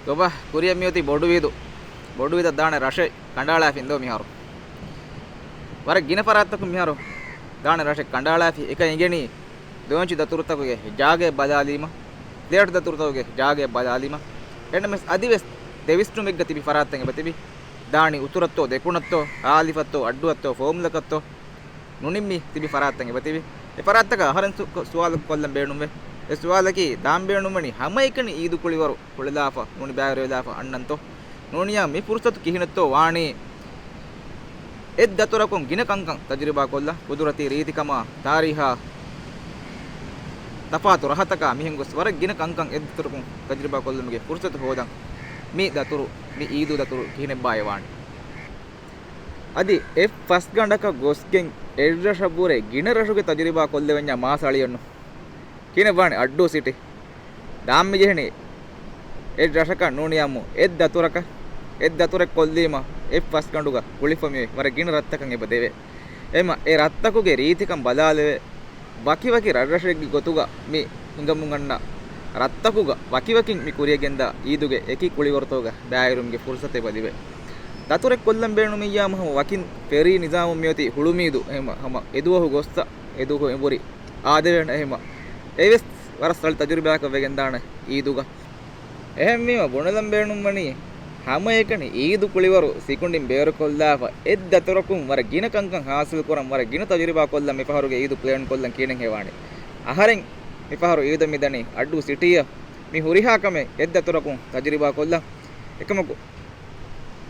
goba kuriya miyoti bodu vida daane rashe kandala findo miharu war gina parattaku miharu daane rashe kandala fi eka ingeni donchi daturutakuge jaage badalima දෙයට දතුරුතවගේ ජාගේ බදාලිම එන්න mess අදිවෙස් දෙවිස්ටු මෙග්ග තිබි ෆරාත්තෙන් බතිබි දානි උතුරත්තෝ දෙකුණත්තෝ ආලිෆත්තෝ අඩ්ඩුවත්තෝ ෆෝම්ලකත්තෝ නුනිම්මි තිබි ෆරාත්තෙන් බතිබි ඒ ෆරාත්තක හරන් සුවාල කොල්ලම් බේණුම්වේ ඒ සුවාලකි දාම් බේණුමනි හැම එකනි ඊදු කුලිවරු කුලදාප නුනි බෑරේ දාප අන්නන්තෝ නෝනියා මේ පුරුසතු කිහිනත්තෝ වාණී එත් දතුරකොන් ගින කංකං තජරිබා කොල්ලා කුදුරති රීතිකම තාරිහා තපාතු රහතක මිහෙන් ගොස් වර ගින කංකං එද්දතුරුකුන් තජරිබා කොල්ලමගේ පුරුසතු හොදන් මේ දතුරු මේ ඊදු දතුරු කිහිනෙ බාය වාණි අදි එ ෆස් ගණ්ඩක ගොස්ගෙන් එල්ර ශබුරේ ගින රසුගේ තජරිබා කොල්ලෙවඤ්ඤා මාසාලියන්නු කින වාණි අඩ්ඩෝ සිටි දාම්මි ජෙහනේ එ රසක නෝනියම්මු එත් දතුරක් කොල්ලීම එ ෆස් ගණ්ඩුග කුලිෆමියේ වර ගින රත්තකන් එබ දෙවේ එම ඒ රත්තකුගේ රීතිකම් බදාලේ වකි රරෂෙක්ගේ ගොතුග මේ හිඟමුන් අන්න රත්තකුග වකිවකින් මේ කුරියගෙන්ද ඊදුගේ එකි කුලිවර්තෝග බෑයරුම්ගේ ෆුර්සතේ බදිවේ දතුරෙක් කොල්ලම් බේණු මියාම හම වකින් පෙරී නිසාම මියති හුළුමීදු එහෙම හම එදුවහු ගොස්ත එදුවහු එඹුරි ආදෙවෙන් එහෙම ඒවස් වරස්සල් තජරිබාක වෙගෙන් දාන ඊදුග එහෙම මේව බොනලම් බේණුම් මණී හැම එකනේ ඊදු කුලිවරු සිකුණ්ඩින් බේර කොල්ලාප එත් දතුරකුන් වර ගින කංකං හාසිල් කරන් වර ගින තජරිබා කොල්ලම් මේ පහරුගේ ඊදු ප්ලෑන් කොල්ලම් කියනෙන් හේවානේ අහරෙන් මේ පහරු ඊද මිදනේ අඩු සිටිය මේ හුරිහාකමේ එත් දතුරකුන් තජරිබා කොල්ලම් එකමකු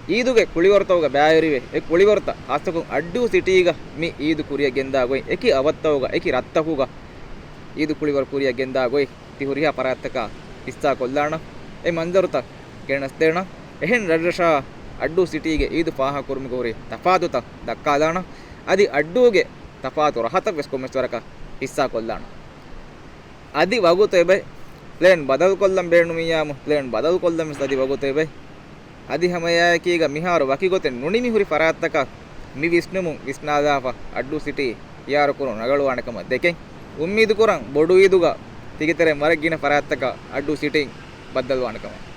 ඊදුගේ කුලිවර්තවග බෑයරිවේ ඒ කුලිවර්ත ආස්තකුන් අඩු සිටීග මේ ඊදු කුරිය ගෙන්දා ගොයි එකි අවත්තවග එකි රත්තකුග ඊදු කුලිවර කුරිය ගෙන්දා ගොයි ති හුරිහා පරාත්තක ඉස්සා කොල්ලාන ඒ මන්දරුත ගෙනස් දෙන එහෙන් රඩරෂා අඩ්ඩු සිටීගේ ඊදු පාහ කුරුමි ගෝරි තපාදුත දක්කා දාන අදි අඩ්ඩුගේ තපාතු රහතක් වෙස් කොමස්වරක ඉස්සා කොල්ලාන අදි වගුත එබේ ප්ලෑන් බදල් කොල්ලම් බේණු මියාම ප්ලෑන් බදල් කොල්ලම් සදි වගුත එබේ අදි හැමයාය කීග මිහාරු වකි ගොතෙන් නුනිමි හුරි පරාත්තක මි විස්නුමු විස්නාදාප අඩ්ඩු සිටී යාර කුරු නගලුවානකම දෙකෙන් උම්මීදු කුරන් බොඩු ඊදුග තිගිතරේ මර ගින පරාත්තක අඩ්ඩු සිටින් බද්දල්වානකම